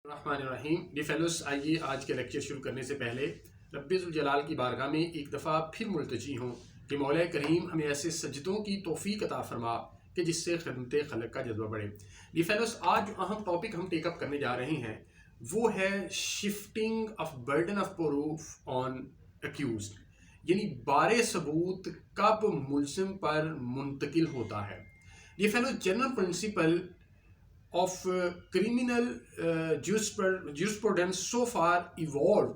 रहीम D fellows, आइए आज के लेक्चर शुरू करने से पहले रब्बिल जलाल की बारगाह में एक दफ़ा फिर मुल्तजी हूँ कि मौला करीम हमें ऐसे सजदों की तौफीक अता फरमा कि जिससे खिदमत खलक का जज्बा बढ़े। डी फेलोस, आज जो अहम टॉपिक हम टेकअप करने जा रहे हैं वो है shifting of burden of proof on accused, यानी बारे सबूत कब मुल्ज़िम पर मुंतकिल होता है। The fellows, general principal of criminal jurisprudence so far evolved,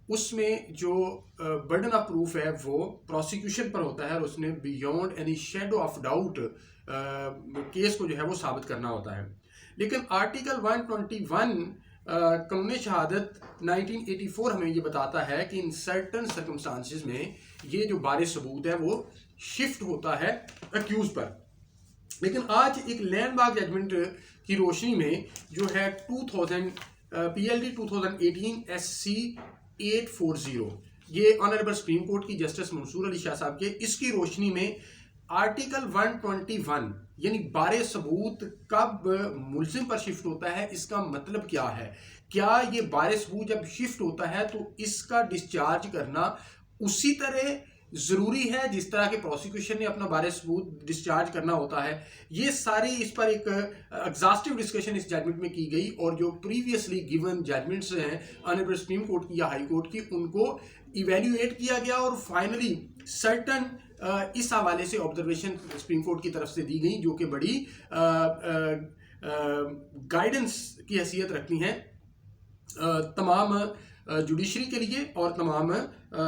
उसमें जो बर्डन ऑफ प्रूफ है वो प्रोसिक्यूशन पर होता है और उसने beyond any shadow of doubt case को जो है वो साबित करना होता है। लेकिन आर्टिकल 121 कानून शहादत 1984 हमें ये बताता है कि इन सर्टन सर्कमस्टांसिस में ये जो बारे सबूत है वो शिफ्ट होता है एक्यूज पर। लेकिन आज एक लैंडमार्क जजमेंट की रोशनी में जो है 2000 PLD 2018 SC 840, ये ऑनरेबल सुप्रीम कोर्ट की जस्टिस मंसूर अली शाह साहब के, इसकी रोशनी में आर्टिकल 121 यानी बारे सबूत कब मुल्ज़िम पर शिफ्ट होता है, इसका मतलब क्या है। क्या ये बारे सबूत जब शिफ्ट होता है तो इसका डिस्चार्ज करना उसी तरह ज़रूरी है जिस तरह के प्रोसिक्यूशन ने अपना बारे सबूत डिस्चार्ज करना होता है। ये सारी इस पर एक एग्जॉस्टिव डिस्कशन इस जजमेंट में की गई और जो प्रीवियसली गिवन जजमेंट्स हैं ऑनरेबल सुप्रीम कोर्ट की या हाई कोर्ट की, उनको इवेल्युएट किया गया और फाइनली सर्टन इस हवाले से ऑब्जर्वेशन सुप्रीम कोर्ट की तरफ से दी गई जो कि बड़ी गाइडेंस की हैसियत रखती हैं तमाम जुडिशरी के लिए और तमाम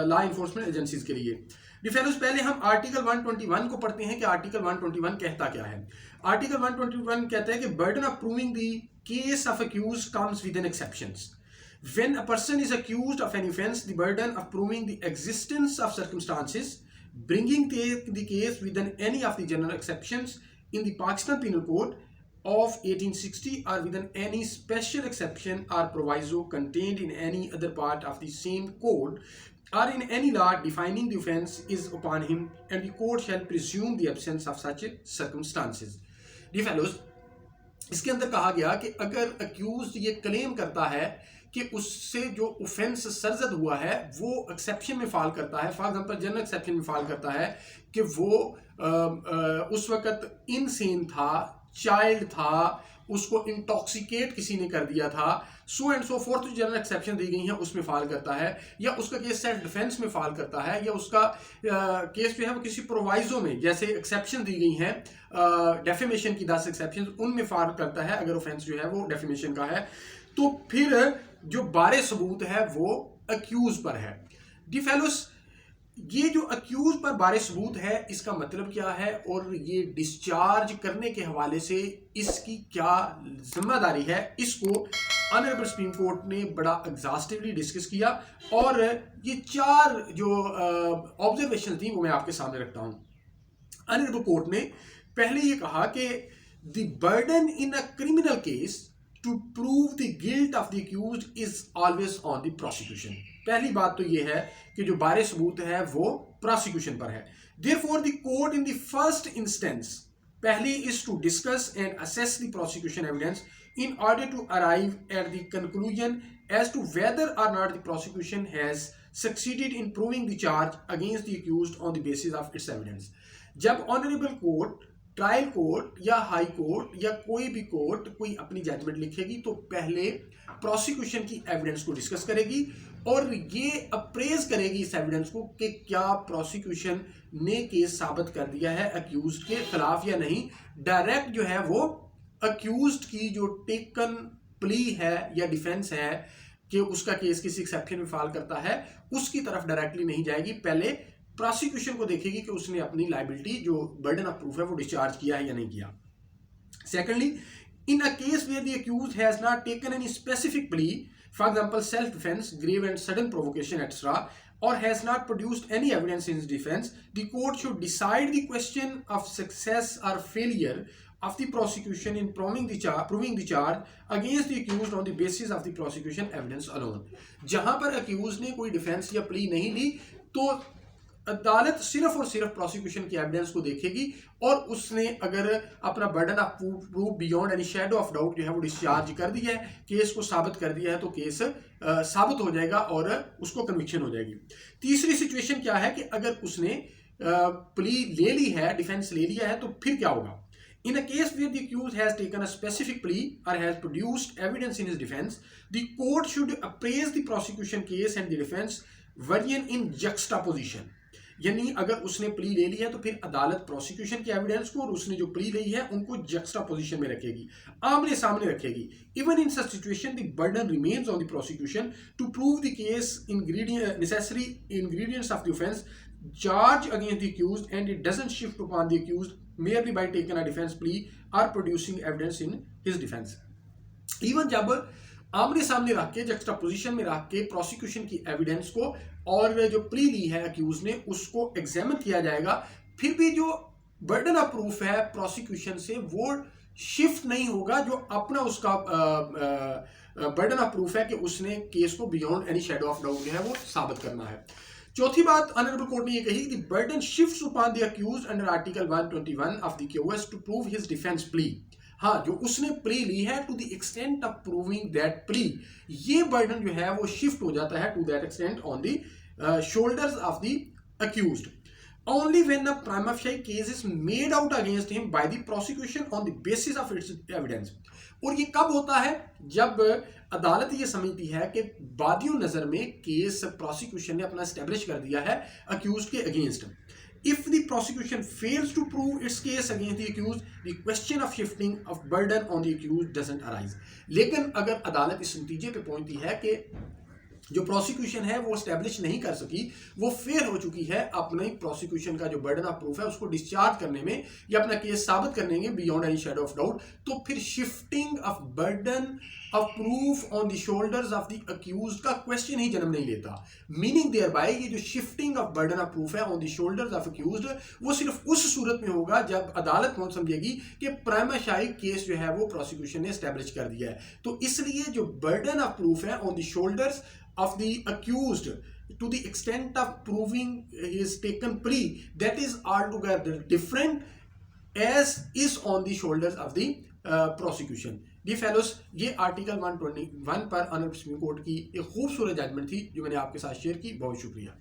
लॉ इन्फोर्समेंट एजेंसीज के लिए। डिफेंस, पहले हम आर्टिकल 121 को पढ़ते हैं कि आर्टिकल 121 कहता क्या है। आर्टिकल 121 कहता है कि burden of proving the case of accused comes with an exceptions. When a person is accused of an offense, the burden of proving the existence of circumstances bringing the case within any of the general exceptions in the Pakistan Penal Code of 1860 or within any special exception or proviso contained in any other part of the same code or in any law defining the offence is upon him, and the court shall presume the absence of such circumstances. Dear fellows, इसके अंदर कहा गया कि अगर accused ये claim करता है कि उससे जो ऑफेंस सरजद हुआ है वो एक्सेप्शन में फाल करता है, फॉर एग्जांपल जनरल एक्सेप्शन में फाल करता है कि वो उस वक़्त इनसेन था, चाइल्ड था, उसको इंटॉक्सिकेट किसी ने कर दिया था, सो एंड सो फोर्थ जो जनरल एक्सेप्शन दी गई हैं उसमें फाल करता है, या उसका केस सेल्फ डिफेंस में फाल करता है, या उसका केस जो है वो किसी प्रोवाइजो में जैसे एक्सेप्शन दी गई हैं डेफेमेशन की 10 एक्सेप्शन उनमें फाल करता है अगर ऑफेंस जो है वो डेफेमेशन का है, तो फिर जो बारे सबूत है वो अक्यूज पर है। डी फेलोस, ये जो अक्यूज पर बारे सबूत है इसका मतलब क्या है और ये डिस्चार्ज करने के हवाले से इसकी क्या जिम्मेदारी है, इसको ऑनरेबल सुप्रीम कोर्ट ने बड़ा एग्जॉस्टिवली डिस्कस किया और ये 4 जो ऑब्जर्वेशन थी वो मैं आपके सामने रखता हूं। ऑनरेबल कोर्ट ने पहले ये कहा कि the burden in a criminal case to prove the guilt of the accused is always on the prosecution. पहली बात तो ये है कि जो बारे सबूत है वो प्रोसिक्यूशन पर है। Therefore the court in the first instance पहली is to discuss and assess the prosecution evidence in order to arrive at the conclusion as to whether or not the prosecution has succeeded in proving the charge against the accused on the basis of its evidence। जब honourable court, trial court या high court या कोई भी court कोई अपनी judgement लिखेगी तो पहले prosecution की एविडेंस को डिस्कस करेगी और ये अप्रेज करेगी इस एविडेंस को कि क्या प्रोसिक्यूशन ने केस साबित कर दिया है अक्यूज्ड के खिलाफ या नहीं। डायरेक्ट जो है वो अक्यूज्ड की जो टेकन प्ली है या डिफेंस है कि उसका केस किसी एक्सेप्शन में फाल करता है उसकी तरफ डायरेक्टली नहीं जाएगी, पहले प्रोसिक्यूशन को देखेगी कि उसने अपनी लायबिलिटी जो बर्डन ऑफ प्रूफ है वो डिस्चार्ज किया है या नहीं किया। Secondly, in a case where the accused has not taken any specific plea, for example self defence, grave and sudden provocation et cetera, or has not produced any evidence in his defense, the court should decide the question of success or failure of the prosecution in proving the charge against the accused on the basis of the prosecution evidence alone। जहां पर accused ने कोई defence या plea नहीं ली तो अदालत सिर्फ और सिर्फ प्रोसिक्यूशन की एविडेंस को देखेगी और उसने अगर अपना burden of proof beyond any shadow of doubt जो है वो डिस्चार्ज कर दिया है, केस को साबित कर दिया है, तो केस साबित हो जाएगा और उसको कन्विक्शन हो जाएगी। तीसरी सिचुएशन क्या है कि अगर उसने प्ली ले ली है, डिफेंस ले लिया है, तो फिर क्या होगा? In a case where the accused has taken a specific plea or has produced evidence in his defense, the court should appraise the prosecution case and the defense variant in juxtaposition. यानी अगर उसने plea ले ली है तो फिर अदालत prosecution की evidence को और उसने जो प्ली ली है उनको जक्स्टापोजिशन में रखेगी, आमने सामने रखेगी। Even in such situation the burden remains on the prosecution to prove the case necessary ingredients of the offence charge against the accused and it doesn't shift upon the accused merely by taking a defense plea or producing evidence in his defense. Even जब आमने सामने रख के जक्स्टापोजिशन में रख के prosecution की evidence को और जो प्ली ली है अक्यूज ने उसको एग्जामिन किया जाएगा, फिर भी जो बर्डन ऑफ प्रूफ है प्रोसिक्यूशन से वो शिफ्ट नहीं होगा, जो अपना उसका बर्डन ऑफ प्रूफ है कि उसने केस को beyond any shadow of doubt जो है वो साबित करना है। चौथी बात ऑनरेबल कोर्ट ने ये कही कि burden shifts upon the accused under article 121 of the QS to prove his defence plea. हाँ, जो उसने प्ली ली है to the extent of proving that plea, ये बर्डन जो है वो शिफ्ट हो जाता है to that extent on the shoulders of the accused only when a prima facie case is made out against him by the prosecution on the basis of its evidence। और ये कब होता है? जब अदालत ये समझती है कि बादियों नजर में केस प्रोसिक्यूशन ने अपना एस्टेब्लिश कर दिया है अक्यूज के against. If the prosecution fails to prove its case against the accused, the question of shifting of burden on the accused doesn't arise। लेकिन अगर अदालत इस नतीजे पे पहुंचती है कि जो प्रोसिक्यूशन है वो स्टैब्लिश नहीं कर सकी, वो फेल हो चुकी है अपने प्रोसिक्यूशन का जो बर्डन ऑफ प्रूफ है उसको डिस्चार्ज करने में या अपना केस साबित करने में beyond any shadow of doubt, तो फिर shifting of burden of proof on the shoulders of the accused का क्वेश्चन ही जन्म नहीं लेता। मीनिंग देयर बाय ये जो shifting of burden of proof है on the shoulders of accused वो सिर्फ उस सूरत में होगा जब अदालत पहुंच समझेगी कि प्राइमा फासी केस जो है वो प्रोसिक्यूशन ने एस्टैब्लिश कर दिया है। तो इसलिए जो बर्डन ऑफ प्रूफ है on the shoulders of the accused to the extent of proving his taken plea, that is altogether different as is on the shoulders of the prosecution। D fellows, ये article 121 पर honourable supreme court की एक खूबसूरत judgement थी जो मैंने आपके साथ शेयर की। बहुत शुक्रिया।